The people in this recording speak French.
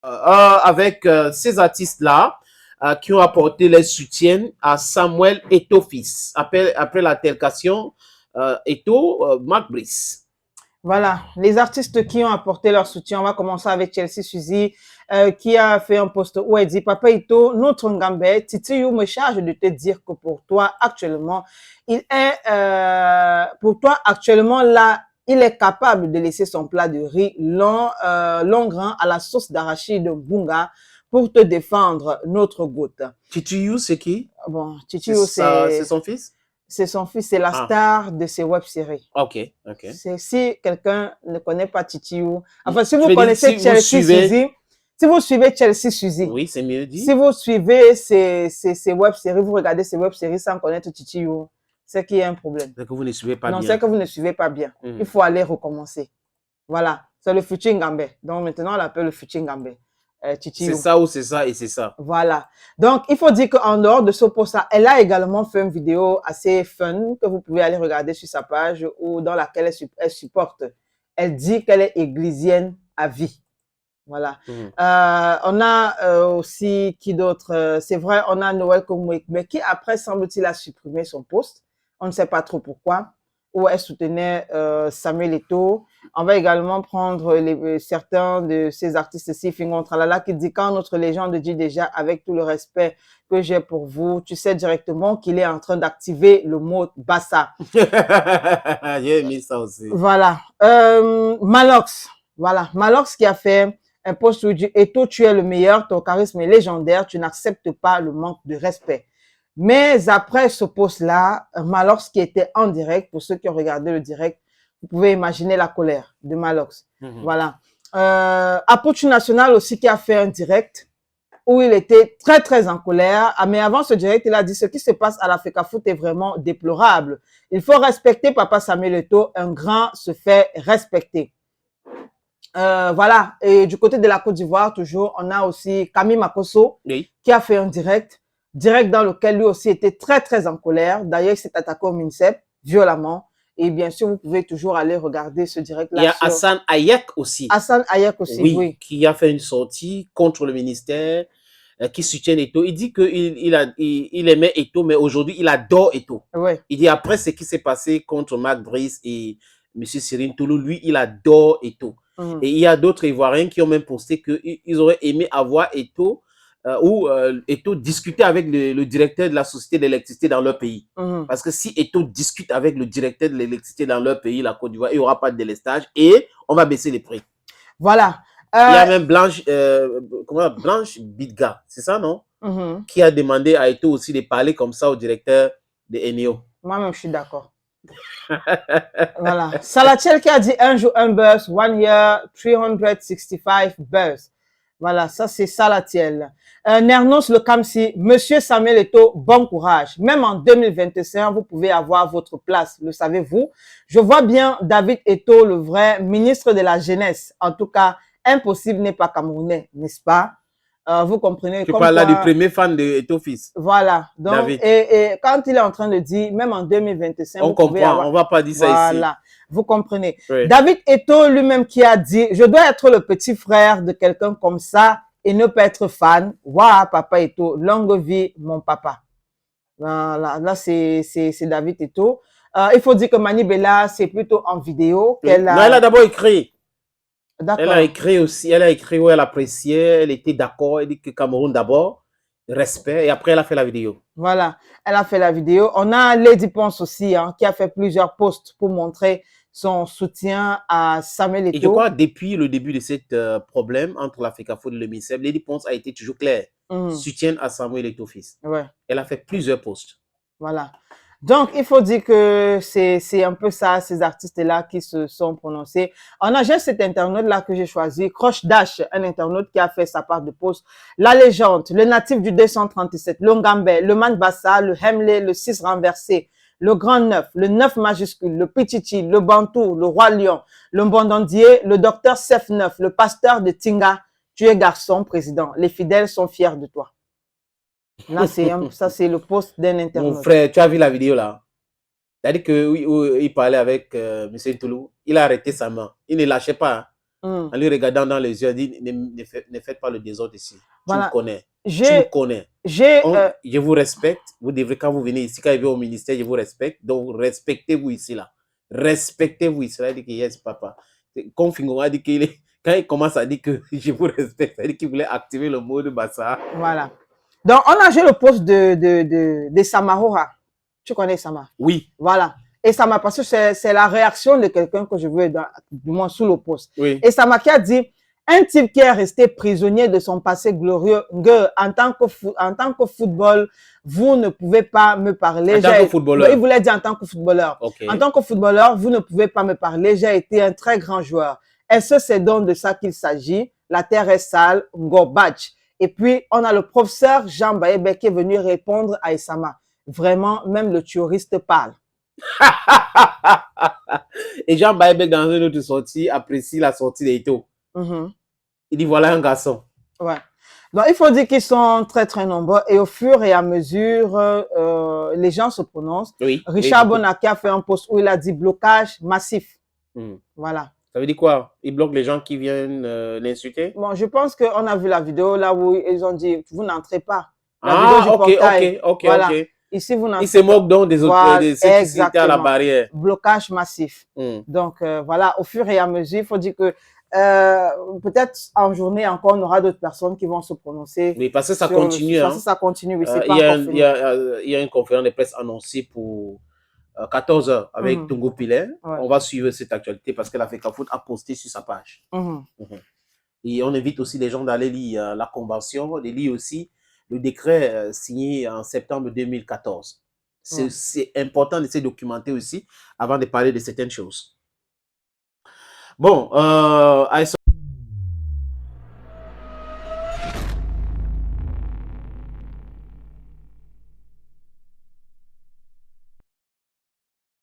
avec ces artistes-là qui ont apporté leur soutien à Samuel Eto'o fils après l'altercation Eto'o Brice. Voilà, les artistes qui ont apporté leur soutien, on va commencer avec Chelsea Suzy, qui a fait un post où elle dit « Papa Eto'o, notre Ngambé, Titi You me charge de te dire que pour toi, actuellement, là, il est capable de laisser son plat de riz long grain à la sauce d'arachide Bunga pour te défendre notre goutte. » Titi You, c'est qui? Bon, Titi You, c'est son fils? C'est son fils, c'est la star de ces web-séries. Ok, ok. Si quelqu'un ne connaît pas Titi You, enfin, si vous connaissez Chelsea Suzy, si vous suivez Chelsea Suzy, oui, c'est mieux dit. Si vous suivez ces web-séries, vous regardez ces web-séries sans connaître Titi You, c'est qu'il y a un problème. C'est que vous ne suivez pas bien. Non, c'est que vous ne suivez pas bien. Il faut aller recommencer. Voilà, c'est le futur Ngambé. Donc maintenant, on l'appelle le futur Ngambé. C'est ça ou c'est ça et c'est ça. Voilà. Donc, il faut dire qu'en dehors de ce post-là, elle a également fait une vidéo assez fun que vous pouvez aller regarder sur sa page ou dans laquelle elle supporte. Elle dit qu'elle est églisienne à vie. Voilà. On a aussi, qui d'autre? C'est vrai, on a Noël Komwek, mais qui après, semble-t-il, a supprimé son post. On ne sait pas trop pourquoi. Où elle soutenait Samuel Eto'o. On va également prendre certains de ces artistes-ci, Fingon Tralala, qui dit « Quand notre légende dit déjà, avec tout le respect que j'ai pour vous, tu sais directement qu'il est en train d'activer le mot Bassa. » J'ai aimé ça aussi. Voilà. Malox. Voilà. Malox qui a fait un post où il dit « Eto'o, tu es le meilleur, ton charisme est légendaire, tu n'acceptes pas le manque de respect. » Mais après ce post-là, Malox qui était en direct, pour ceux qui ont regardé le direct, vous pouvez imaginer la colère de Malox. Voilà. Approach National aussi qui a fait un direct où il était très, très en colère. Mais avant ce direct, il a dit « Ce qui se passe à la FECAFOOT est vraiment déplorable. Il faut respecter Papa Samuel Eto'o. Un grand se fait respecter. » Voilà. Et du côté de la Côte d'Ivoire, toujours, on a aussi Camille Makosso qui a fait un direct dans lequel lui aussi était très, très en colère. D'ailleurs, il s'est attaqué au MINSEP violemment. Et bien sûr, vous pouvez toujours aller regarder ce direct-là. Il y a Hassan Hayek aussi. Hassan Hayek aussi, oui. Qui a fait une sortie contre le ministère, qui soutient Eto'o. Il dit qu'il aimait Eto'o, mais aujourd'hui, il adore Eto'o. Ouais. Il dit après ce qui s'est passé contre Marc Brice et M. Cyril Toulou, lui, il adore Eto'o. Et il y a d'autres Ivoiriens qui ont même posté qu'ils auraient aimé avoir Eto'o Eto'o discuter avec le directeur de la société d'électricité dans leur pays. Parce que si Eto'o discute avec le directeur de l'électricité dans leur pays, la Côte d'Ivoire, il n'y aura pas de délestage et on va baisser les prix. Voilà. Il y a même Blanche Bidga, c'est ça, non? Qui a demandé à Eto'o aussi de parler comme ça au directeur de Eneo. Moi-même, je suis d'accord. Voilà. Salatiel qui a dit un jour un buzz, 1 year, 365 buzz. Voilà, ça c'est Salatiel. Nernos le Kamsi, Monsieur Samuel Eto'o, bon courage. Même en 2021, vous pouvez avoir votre place, le savez-vous? Je vois bien David Eto'o, le vrai ministre de la jeunesse. En tout cas, impossible n'est pas camerounais, n'est-ce pas? Vous comprenez? Tu parles là du premier fan de Eto'o fils. Voilà. Donc, et quand il est en train de dire, même en 2025, on comprend, on va pas dire ça ici. Voilà. Vous comprenez. Oui. David Eto'o lui-même qui a dit, je dois être le petit frère de quelqu'un comme ça et ne pas être fan. Waouh, papa Eto'o, longue vie, mon papa. Voilà. Là, c'est David Eto'o. Il faut dire que Mani Bella, c'est plutôt en vidéo qu'elle a... Non, elle a d'abord écrit. Elle a écrit aussi, elle a écrit où elle appréciait, elle était d'accord, elle dit que Cameroun d'abord, respect, et après elle a fait la vidéo. Voilà, elle a fait la vidéo. On a Lady Ponce aussi, hein, qui a fait plusieurs posts pour montrer son soutien à Samuel Eto'o. Et je crois depuis le début de ce problème entre la FECAFOOT et le MINSEP, Lady Ponce a été toujours claire. Soutien à Samuel Eto'o fils. Ouais. Elle a fait plusieurs posts. Voilà. Donc, il faut dire que c'est un peu ça, ces artistes-là qui se sont prononcés. On a juste cet internaute-là que j'ai choisi, Croche Dash, un internaute qui a fait sa part de post. La légende, le natif du 237, le Ngambé, le Manbassa, le Hemley, le 6 renversé, le Grand 9, le 9 majuscule, le Pichichi, le Bantou, le Roi Lion, le Mbondandier, le docteur Sef 9, le pasteur de Tinga. Tu es garçon, président. Les fidèles sont fiers de toi. Là, ça, c'est le post d'un internaute. Mon frère, tu as vu la vidéo là? C'est-à-dire qu'il parlait avec M. Toulou. Il a arrêté sa main. Il ne lâchait pas. En lui regardant dans les yeux, elle dit, ne faites pas le désordre ici. Voilà. Tu me connais. Tu me connais. Je vous respecte. Vous devrez, quand vous venez ici, quand il vient au ministère, je vous respecte. Donc, respectez-vous ici, là. Respectez-vous ici. Elle dit que yes, papa. Comme Fingo a dit qu'il est... Quand il commence à dire que je vous respecte, il dit qu'il voulait activer le mot de Bassa. Voilà. Donc, on a joué le poste de Samarora. Tu connais Sama? Oui. Voilà. Et Sama, parce que c'est la réaction de quelqu'un que je veux, du moins sous le poste. Oui. Et Sama qui a dit, un type qui est resté prisonnier de son passé glorieux, en tant que football, vous ne pouvez pas me parler. En tant que footballeur. Il voulait dire en tant que footballeur. Okay. En tant que footballeur, vous ne pouvez pas me parler. J'ai été un très grand joueur. Est-ce que c'est donc de ça qu'il s'agit? La terre est sale, Ngobach. Et puis, on a le professeur Jean Baébé qui est venu répondre à Essama. Vraiment, même le touriste parle. Et Jean Baébé, dans une autre sortie, apprécie la sortie d'Eto. Il dit, voilà un garçon. Ouais. Donc, il faut dire qu'ils sont très, très nombreux. Et au fur et à mesure, les gens se prononcent. Oui, Richard Bonaki a fait un post où il a dit blocage massif. Voilà. Ça veut dire quoi? Il bloque les gens qui viennent l'insulter? Bon, je pense qu'on a vu la vidéo là où ils ont dit, vous n'entrez pas. Ok. Ici, vous n'entrez pas. Ils se moquent donc des autres, de ceux qui étaient à la barrière. Blocage massif. Donc, voilà, au fur et à mesure, il faut dire que peut-être en journée encore, on aura d'autres personnes qui vont se prononcer. Oui, parce que ça continue. Parce que ça continue, oui, c'est pas encore fini. Il y a une conférence de presse annoncée pour 14h avec Tongo Pilet. On va suivre cette actualité parce que la FECAFOOT a posté sur sa page. Et on invite aussi les gens d'aller lire la convention, de lire aussi le décret signé en septembre 2014. C'est important de se documenter aussi avant de parler de certaines choses. Bon,